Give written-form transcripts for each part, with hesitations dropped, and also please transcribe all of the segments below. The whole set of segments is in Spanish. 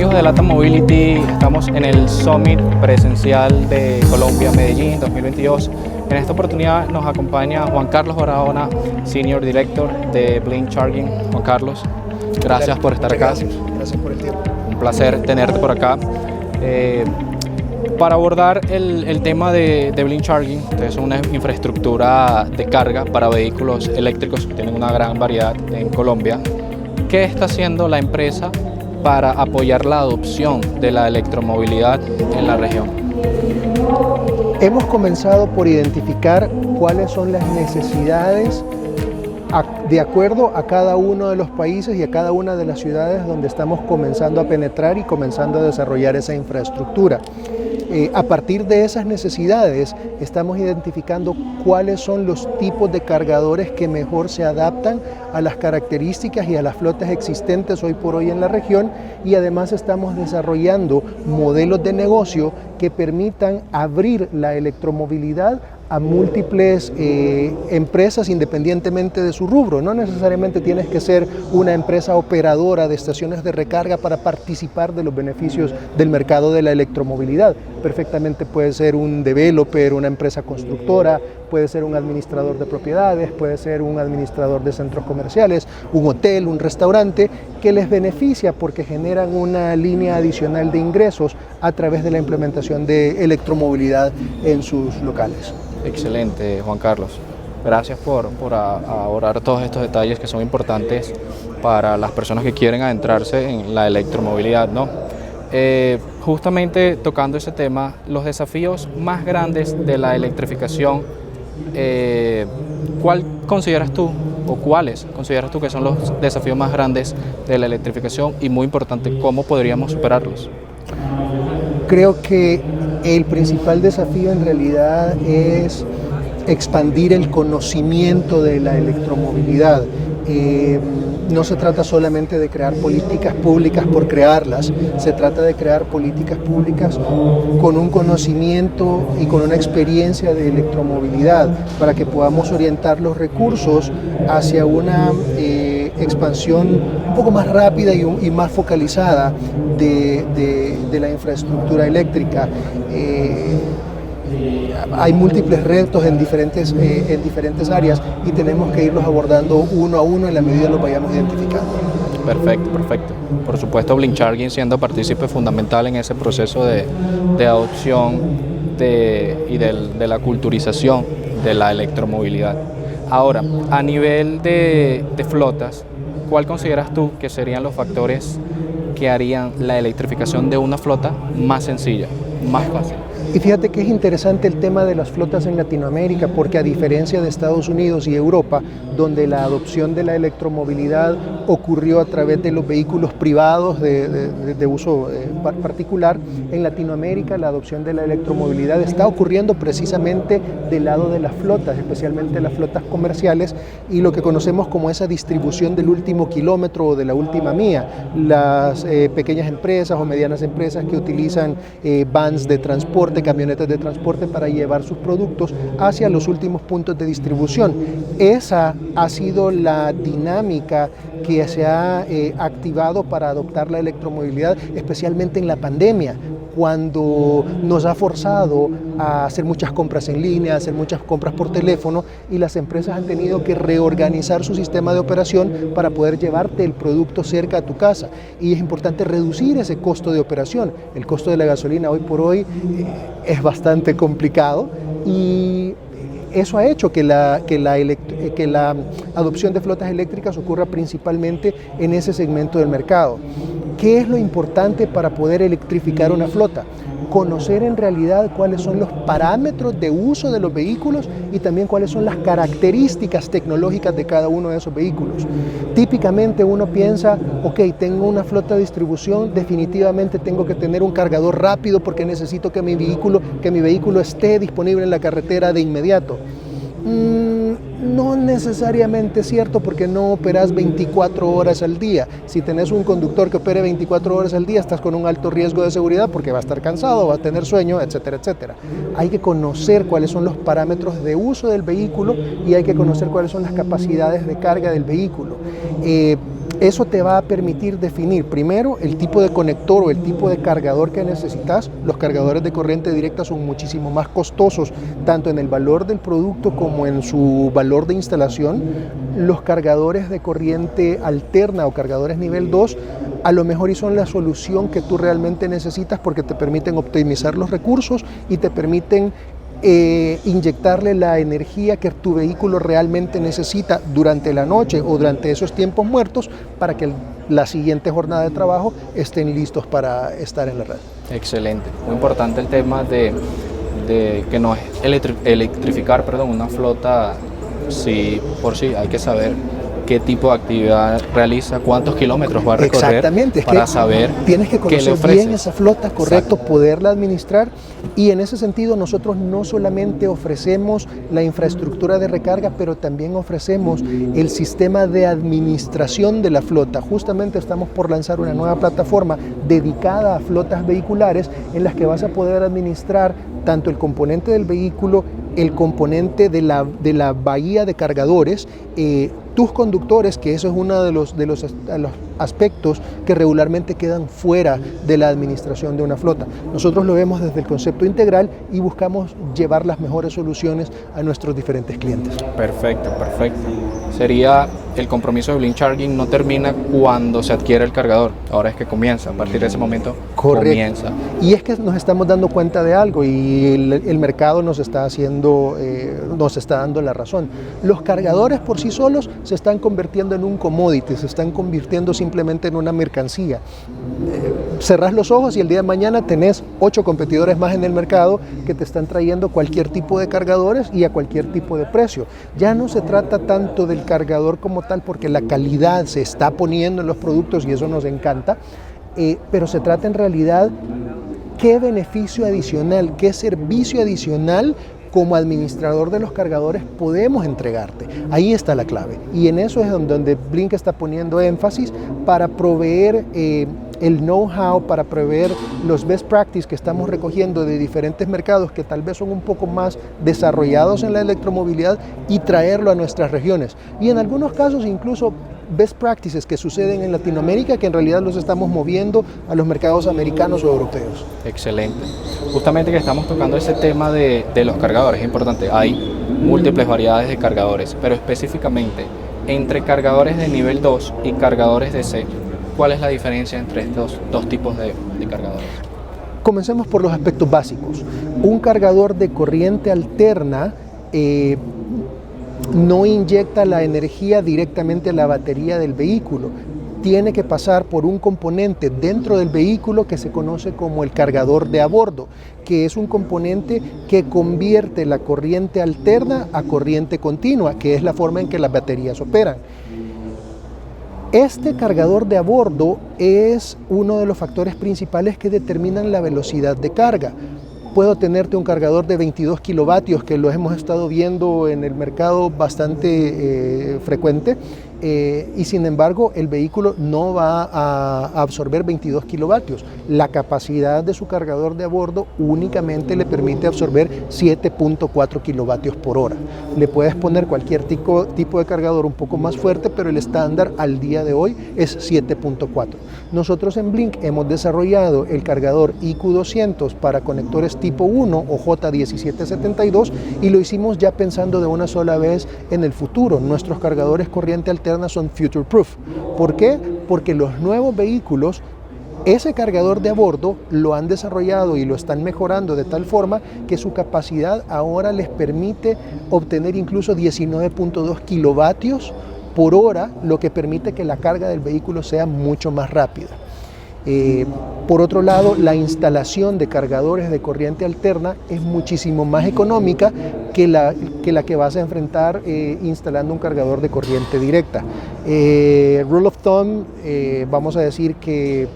amigos de LATAM Mobility, estamos en el Summit presencial de Colombia, Medellín 2022. En esta oportunidad nos acompaña Juan Carlos Barahona, Senior Director de Blink Charging. Juan Carlos, gracias por estar acá. Gracias por el tiempo. Un placer tenerte por acá. Para abordar el tema de Blink Charging, ustedes son una infraestructura de carga para vehículos eléctricos, tienen una gran variedad en Colombia. ¿Qué está haciendo la empresa para apoyar la adopción de la electromovilidad en la región? Hemos comenzado por identificar cuáles son las necesidades de acuerdo a cada uno de los países y a cada una de las ciudades donde estamos comenzando a penetrar y comenzando a desarrollar esa infraestructura. A partir de esas necesidades estamos identificando cuáles son los tipos de cargadores que mejor se adaptan a las características y a las flotas existentes hoy por hoy en la región, y además estamos desarrollando modelos de negocio que permitan abrir la electromovilidad a múltiples empresas independientemente de su rubro. No necesariamente tienes que ser una empresa operadora de estaciones de recarga para participar de los beneficios del mercado de la electromovilidad. Perfectamente puede ser un developer, una empresa constructora, puede ser un administrador de propiedades, puede ser un administrador de centros comerciales, un hotel, un restaurante, que les beneficia porque generan una línea adicional de ingresos a través de la implementación de electromovilidad en sus locales. Excelente, Juan Carlos. Gracias por abordar todos estos detalles que son importantes para las personas que quieren adentrarse en la electromovilidad, ¿no? Justamente tocando ese tema, los desafíos más grandes de la electrificación, ¿cuál consideras tú o cuáles consideras tú que son los desafíos más grandes de la electrificación y, muy importante, cómo podríamos superarlos? Creo que el principal desafío en realidad es expandir el conocimiento de la electromovilidad. No se trata solamente de crear políticas públicas por crearlas, se trata de crear políticas públicas con un conocimiento y con una experiencia de electromovilidad para que podamos orientar los recursos hacia una expansión un poco más rápida y más focalizada de la infraestructura eléctrica. Hay múltiples retos en diferentes áreas y tenemos que irlos abordando uno a uno en la medida que los vayamos identificando. Perfecto, perfecto. Por supuesto, Blink Charging siendo partícipe fundamental en ese proceso de adopción de la culturización de la electromovilidad. Ahora, a nivel de flotas, ¿cuál consideras tú que serían los factores que harían la electrificación de una flota más sencilla, más fácil? Y fíjate que es interesante el tema de las flotas en Latinoamérica, porque a diferencia de Estados Unidos y Europa, donde la adopción de la electromovilidad ocurrió a través de los vehículos privados de uso particular, en Latinoamérica la adopción de la electromovilidad está ocurriendo precisamente del lado de las flotas, especialmente las flotas comerciales y lo que conocemos como esa distribución del último kilómetro o de la última milla. Las pequeñas empresas o medianas empresas que utilizan vans de transporte, camionetas de transporte para llevar sus productos hacia los últimos puntos de distribución. Esa ha sido la dinámica que se ha activado para adoptar la electromovilidad, especialmente en la pandemia, cuando nos ha forzado a hacer muchas compras en línea, a hacer muchas compras por teléfono, y las empresas han tenido que reorganizar su sistema de operación para poder llevarte el producto cerca a tu casa. Y es importante reducir ese costo de operación. El costo de la gasolina hoy por hoy es bastante complicado y eso ha hecho que la adopción de flotas eléctricas ocurra principalmente en ese segmento del mercado. ¿Qué es lo importante para poder electrificar una flota? Conocer en realidad cuáles son los parámetros de uso de los vehículos y también cuáles son las características tecnológicas de cada uno de esos vehículos. Típicamente uno piensa, ok, tengo una flota de distribución, definitivamente tengo que tener un cargador rápido porque necesito que mi vehículo esté disponible en la carretera de inmediato. No necesariamente es cierto, porque no operas 24 horas al día. Si tenés un conductor que opere 24 horas al día, estás con un alto riesgo de seguridad porque va a estar cansado, va a tener sueño, etcétera, etcétera. Hay que conocer cuáles son los parámetros de uso del vehículo y hay que conocer cuáles son las capacidades de carga del vehículo. Eso te va a permitir definir primero el tipo de conector o el tipo de cargador que necesitas. Los cargadores de corriente directa son muchísimo más costosos, tanto en el valor del producto como en su valor de instalación. Los cargadores de corriente alterna o cargadores nivel 2 a lo mejor y son la solución que tú realmente necesitas porque te permiten optimizar los recursos y te permiten inyectarle la energía que tu vehículo realmente necesita durante la noche o durante esos tiempos muertos para que la siguiente jornada de trabajo estén listos para estar en la red. Excelente. Muy importante el tema de que no es electrificar, una flota sí por sí. Hay que saber qué tipo de actividad realiza, cuántos kilómetros va a recorrer. Exactamente, para saber tienes que conocer bien esa flota, correcto, exacto, poderla administrar, y en ese sentido nosotros no solamente ofrecemos la infraestructura de recarga, pero también ofrecemos el sistema de administración de la flota. Justamente estamos por lanzar una nueva plataforma dedicada a flotas vehiculares en las que vas a poder administrar tanto el componente del vehículo, el componente de la bahía de cargadores, tus conductores, que eso es uno de los aspectos que regularmente quedan fuera de la administración de una flota. Nosotros lo vemos desde el concepto integral y buscamos llevar las mejores soluciones a nuestros diferentes clientes. Perfecto, perfecto. Sería el compromiso de Blink Charging no termina cuando se adquiere el cargador, ahora es que comienza, a partir de ese momento correcto, comienza. Y es que nos estamos dando cuenta de algo y el mercado nos está dando la razón. Los cargadores por sí solos se están convirtiendo en un commodity, se están convirtiendo simplemente en una mercancía. Cerrás los ojos y el día de mañana tenés 8 competidores más en el mercado que te están trayendo cualquier tipo de cargadores y a cualquier tipo de precio. Ya no se trata tanto del cargador como tal, porque la calidad se está poniendo en los productos y eso nos encanta, pero se trata en realidad qué beneficio adicional, qué servicio adicional como administrador de los cargadores podemos entregarte. Ahí está la clave y en eso es donde Blink está poniendo énfasis para proveer el know-how, para proveer los best practices que estamos recogiendo de diferentes mercados que tal vez son un poco más desarrollados en la electromovilidad y traerlo a nuestras regiones. Y en algunos casos incluso best practices que suceden en Latinoamérica que en realidad los estamos moviendo a los mercados americanos o europeos. Excelente. Justamente que estamos tocando ese tema de los cargadores, es importante. Hay múltiples variedades de cargadores, pero específicamente entre cargadores de nivel 2 y cargadores de C, ¿cuál es la diferencia entre estos dos tipos de cargadores? Comencemos por los aspectos básicos. Un cargador de corriente alterna no inyecta la energía directamente a la batería del vehículo. Tiene que pasar por un componente dentro del vehículo que se conoce como el cargador de a bordo, que es un componente que convierte la corriente alterna a corriente continua, que es la forma en que las baterías operan. Este cargador de a bordo es uno de los factores principales que determinan la velocidad de carga. Puedo tenerte un cargador de 22 kilovatios, que lo hemos estado viendo en el mercado bastante frecuente, y sin embargo el vehículo no va a absorber 22 kilovatios. La capacidad de su cargador de a bordo únicamente le permite absorber 7.4 kilovatios por hora. Le puedes poner cualquier tipo de cargador un poco más fuerte, pero el estándar al día de hoy es 7.4. Nosotros en Blink hemos desarrollado el cargador IQ200 para conectores tipo 1 o J1772 y lo hicimos ya pensando de una sola vez en el futuro. Nuestros cargadores corriente alterna son future proof. ¿Por qué? Porque los nuevos vehículos, ese cargador de a bordo lo han desarrollado y lo están mejorando de tal forma que su capacidad ahora les permite obtener incluso 19.2 kilovatios por hora, lo que permite que la carga del vehículo sea mucho más rápida. Por otro lado, la instalación de cargadores de corriente alterna es muchísimo más económica que la que vas a enfrentar instalando un cargador de corriente directa. Rule of thumb, vamos a decir que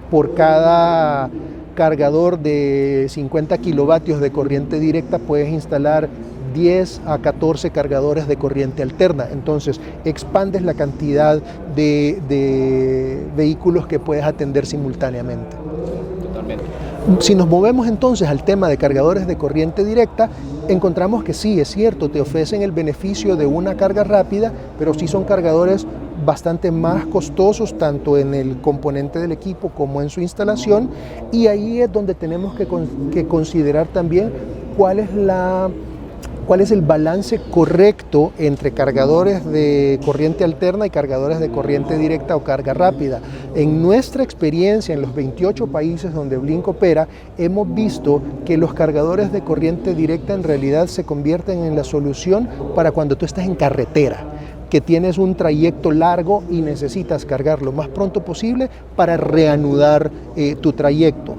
por cada cargador de 50 kilovatios de corriente directa puedes instalar 10 a 14 cargadores de corriente alterna. Entonces expandes la cantidad de vehículos que puedes atender simultáneamente. Totalmente. Si nos movemos entonces al tema de cargadores de corriente directa, encontramos que sí, es cierto, te ofrecen el beneficio de una carga rápida, pero sí son cargadores bastante más costosos, tanto en el componente del equipo como en su instalación, y ahí es donde tenemos que considerar también cuál es el balance correcto entre cargadores de corriente alterna y cargadores de corriente directa o carga rápida. En nuestra experiencia en los 28 países donde Blink opera, hemos visto que los cargadores de corriente directa en realidad se convierten en la solución para cuando tú estás en carretera, que tienes un trayecto largo y necesitas cargar lo más pronto posible para reanudar tu trayecto.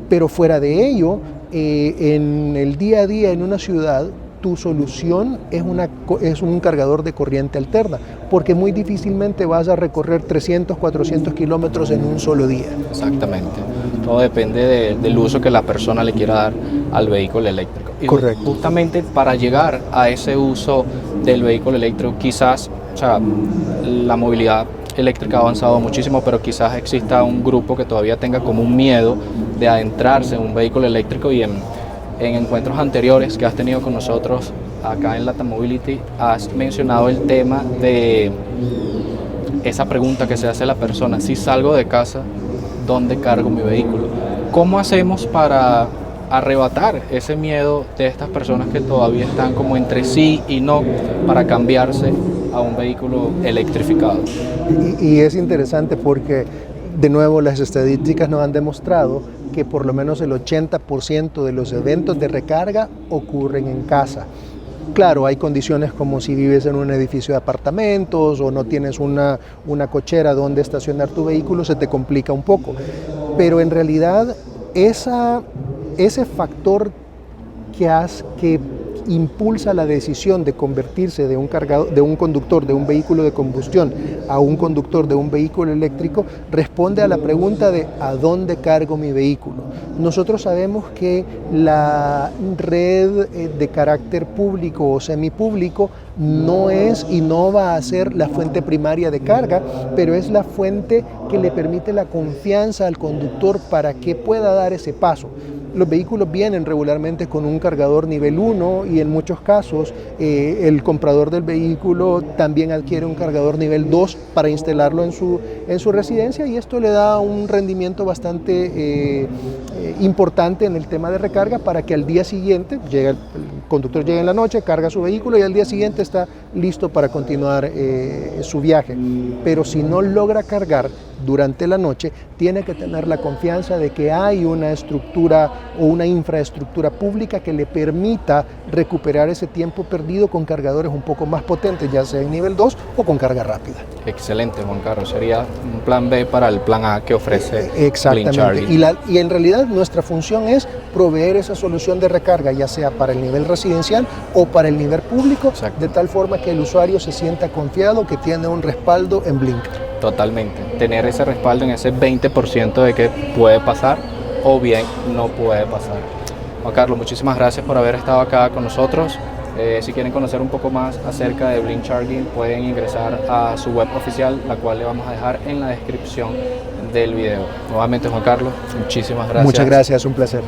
Pero fuera de ello, en el día a día en una ciudad, tu solución es un cargador de corriente alterna, porque muy difícilmente vas a recorrer 300, 400 kilómetros en un solo día. Exactamente. Todo depende del uso que la persona le quiera dar al vehículo eléctrico. Y correcto. Justamente para llegar a ese uso del vehículo eléctrico, quizás, o sea, la movilidad eléctrica ha avanzado muchísimo, pero quizás exista un grupo que todavía tenga como un miedo de adentrarse en un vehículo eléctrico, y en encuentros anteriores que has tenido con nosotros acá en LATAM Mobility has mencionado el tema de esa pregunta que se hace la persona: si salgo de casa, ¿dónde cargo mi vehículo? ¿Cómo hacemos para arrebatar ese miedo de estas personas que todavía están como entre sí y no para cambiarse a un vehículo electrificado? Y es interesante porque, de nuevo, las estadísticas nos han demostrado que por lo menos el 80% de los eventos de recarga ocurren en casa. Claro, hay condiciones como si vives en un edificio de apartamentos o no tienes una cochera donde estacionar tu vehículo, se te complica un poco. Pero en realidad ese factor que impulsa la decisión de convertirse de un conductor de un vehículo de combustión a un conductor de un vehículo eléctrico responde a la pregunta de ¿a dónde cargo mi vehículo? Nosotros sabemos que la red de carácter público o semipúblico no es y no va a ser la fuente primaria de carga, pero es la fuente que le permite la confianza al conductor para que pueda dar ese paso. Los vehículos vienen regularmente con un cargador nivel 1 y en muchos casos el comprador del vehículo también adquiere un cargador nivel 2 para instalarlo en su residencia, y esto le da un rendimiento bastante importante en el tema de recarga para que al día siguiente el conductor llega en la noche, carga su vehículo y al día siguiente está listo para continuar su viaje. Pero si no logra cargar durante la noche, tiene que tener la confianza de que hay una estructura o una infraestructura pública que le permita recuperar ese tiempo perdido con cargadores un poco más potentes, ya sea en nivel 2 o con carga rápida. Excelente, Juan Carlos. Sería un plan B para el plan A que ofrece Blink Charging. Y en realidad nuestra función es proveer esa solución de recarga, ya sea para el nivel residencial o para el nivel público. Exacto. De tal forma que el usuario se sienta confiado que tiene un respaldo en Blink. Totalmente. Tener ese respaldo en ese 20% de que puede pasar o bien no puede pasar. Juan Carlos, muchísimas gracias por haber estado acá con nosotros. Si quieren conocer un poco más acerca de Blink Charging, pueden ingresar a su web oficial, la cual le vamos a dejar en la descripción del video. Nuevamente, Juan Carlos, muchísimas gracias. Muchas gracias, un placer.